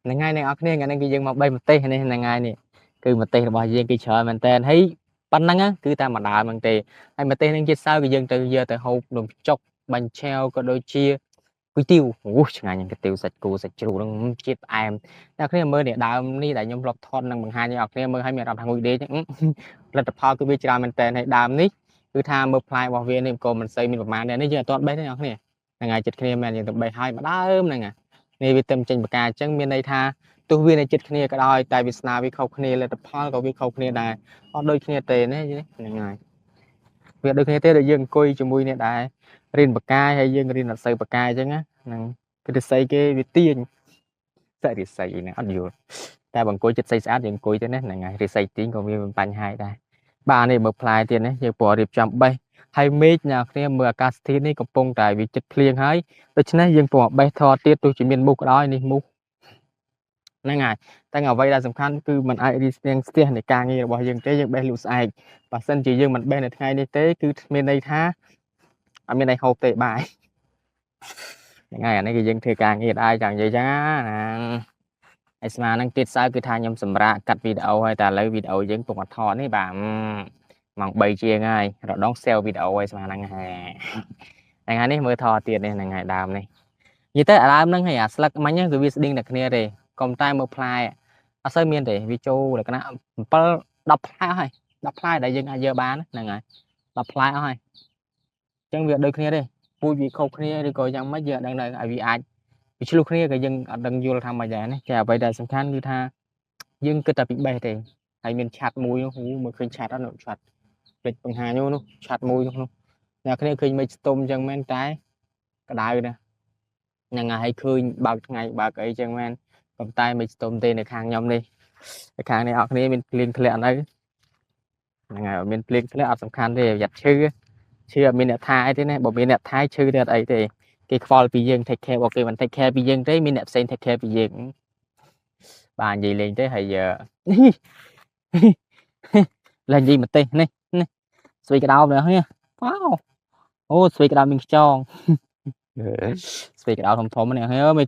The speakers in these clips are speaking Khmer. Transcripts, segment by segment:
ngày này ở kia ngày nay cái dân mà bay một tê này là ngày này cứ một tê là bao nhiêu cái chợ mình tên thấy bánh năng á cứ ta mà đại bằng tê hay mà tê nên chết sao cái dân từ giờ từ hộp đồng chọc bánh treo có đôi chia quý tiêu ui ngày những cái tiêu sạch cù sạch chịu nó chết em nào khi mơ để đào ni đại nhung lọc thon năng bằng hai như ở kia mơ hay miền làm thằng ngụy đế chứ là tập phao cứ biết ra mình tên hay đàm ní cứ tham mơ play bảo viên nên còn mình xây mình một màn này nó giờ toàn bé thế nào nè ngày chật kia mình tập bài hai mà đá này nèนี่វាต็มចេញបកាចឹងមានន័យថាទោះវានៅចិត្តគ្នាក៏ដោយតែវាស្នាវាខុសគ្នាលទ្ធផលក៏វាខុសគ្នាដែរអត់ដូចគ្នាទេណាហ្នឹងហើយវាដូចគ្នាទេដែលយើងអង្គុយជាមួយនេះដែររៀនបកាយហើយយើងរៀនអត់សូវបកាយចឹងណាហ្នឹងគឺរិស័យគេវាទាញតែរិស័យហ្នឹងអត់យល់តែបើអង្គុយចិត្តស្អីស្អាតយើងអង្គុយទៅណាហ្នឹងហើយរិស័យទាញក៏វាមានបញ្ហាដែរបាទនេះមើលផ្លែទៀតណាយើងព្រោះរៀបចំបេះហើយមេឃអ្នកគ្នាមើលអាកាសធាតុនេះកំពុងតែវាចិត្តភ្លៀងហើយដូច្នេះយើងព្រោះបេះថតទៀតទោះជាមានមូសក៏ដោយនេះមូសហ្នឹងហើយតែអ្វីដែលសំខាន់គឺมันអាចរីស្ទៀងស្ទះនៃការងាររបស់យើងទេយើងបេះលូកស្អែកបើសិនជាយើងមិនបេះនៅថ្ងៃនេះទេគឺមានន័យថាអត់មានអីហូបទេបាយហ្នឹងហើយអានេះគឺយើងធ្វើការងារដែរchẳngនិយាយចឹងណាឯស្មាហ្នឹងទៀតសៅគឺថាខ្ញុំសម្រាប់កាត់វីដេអូហើយតែឥឡូវវីដេអូយើងពុកអត់ថតនេះបាទម៉ោង3ជាងហើយរដង sell វីដេអូឲ្យស្មាហ្នឹងហើយថ្ងៃនេះមើលថតទៀតនេះហ្នឹងហើយដើមនេះនិយាយទៅដើមហ្នឹងហើយអាស្លឹកមិញគឺវាស្តៀងតែគ្នាទេកុំតែមើលផ្លែអត់សូវមានទេវាចូលលក្ខណៈ7 10ផ្លែហើយ10ផ្លែដែលយើងអាចយកបានហ្នឹងហើយ10ផ្លែអស់ហើយអញ្ចឹងវាដូចគ្នាទេពូជវាខុសគ្នាឬក៏យ៉ាងម៉េចយើងអត់ដឹងដែរឲ្យវាអាចវាឆ្លុះគ្នាក៏យើងអត់ដឹងយល់ថាម៉េចដែរណាតែអ្វីដែលសំខាន់គឺថាយើងគិតតែពីបេះទេហើយមានឆាត់មួយនោះមើលឃើញឆាត់អត់នោះឆាត់ពេចបង្ហាញនោះឆាត់មួយនោះអ្នកគ្នាឃើញមេឃស្ទុំអញ្ចឹងមែនតែក្តៅណាហ្នឹងហើយឃើញបើកថ្ងៃបើកអីចឹងមែនប៉ុន្តែមេឃស្ទុំទេនៅខាងខ្ញុំនេះនៅខាងនេះអត់គ្នាមានភ្លៀងធ្លាក់នៅហ្នឹងហើយមានភ្លៀងធ្លាក់អត់សំខាន់ទេប្រយ័ត្នឈឺអត់មានអ្នកថាអីទេណាបើមានអ្នកថាឈឺទេអត់អីទេគេខ្វល់ពីយើង take care របស់គេមិន take care ពីយើងទេមានអ្នកផ្សេង take care ពីយើងបាទនិយាយលេងទេហើយឡើងនិយាយមកទេនេះស្វីក្តោបនេះវ៉ាវអូស្វីក្តោបមានខ្យងស្វីក្តោបធំនេះហើយមិន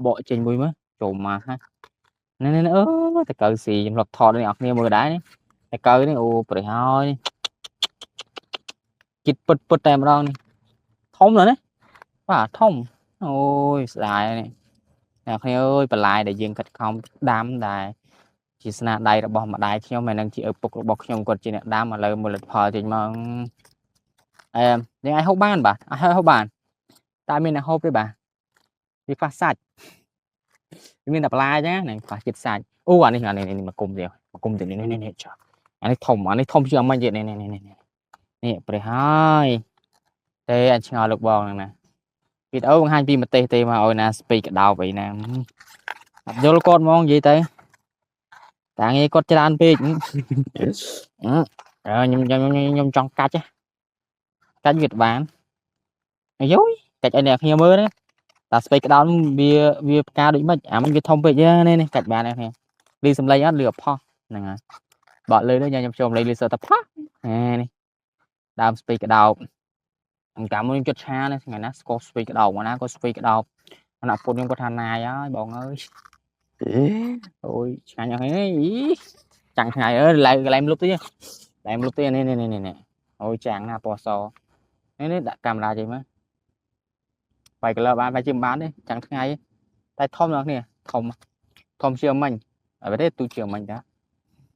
បកចេញមួយមើលចូលមកហ่ะនេះអឺតើកៅស៊ីខ្ញុំរត់ថតនេះអស់គ្នាមើលដែរនេះតើកៅនេះអូប្រេះហើយចិត្តពុតតែម្ដងនេះធំណាស់ណាបាទធំអូយស្ដាយនេះអ្នកគ្នាអើយបន្លែដែលយើងកាត់ខំដាំដែរជាស្នាដៃរបស់ម្ដាយខ្ញុំហើយនឹងជាឪពុករបស់ខ្ញុំគាត់ជាអ្នកដាំឥឡូវមូលផលចេញមកយើងអាចហូបបានបាទអាចហូបបានតែមានអ្នកហូបទេបាទវាខ្វះសាច់មានតែបន្លែអញ្ចឹងហ្នឹងខ្វះជាតិសាច់អូអានេះមកគុំទៀតនេះចាអានេះធំជាងអមិញទៀតនេះប្រេះហើយទេអញឆ្ងល់លោកបងហ្នឹងណាវីដេអូបង្ហាញពីម្ទេសទេមកឲ្យណាស្ពីកដោបអីណាអត់យល់គាត់ហ្មងនិយាយទៅតាងារគាត់ច្រើនពេកខ្ញុំចង់កាច់វាបានអាយយកាច់ឲ្យអ្នកគ្នាមើលណាតាស្ពៃក្តោបវាផ្កាដូចម៉េចអាមិនវាធំពេកនេះកាច់បានអ្នកគ្នាលឺសំឡេងអត់លឺអផុសហ្នឹងហើយបកលឺទៅខ្ញុំចូលសំឡេងលឺសើតែផុសនេះដើមស្ពៃក្តោបកាលមួយខ្ញុំជិតឆានេះថ្ងៃណាស្គាល់ស្ពៃក្តោបណាក៏ស្ពៃក្តោបអាណាពុតខ្ញុំគាត់ថាណាយហើយបងអើយអូយឆ្ងាញ់អស់ហើយចាំងថ្ងៃអើយកន្លែងលុបទៀតនេះអូយចាំងណាពណ៌សនេះដាក់កាមេរ៉ាចេញមកបាយ color បានបាយជាបានទេចាំងថ្ងៃតែធំដល់គ្នាធំជាងមិញហើយទេទូជាងមិញតា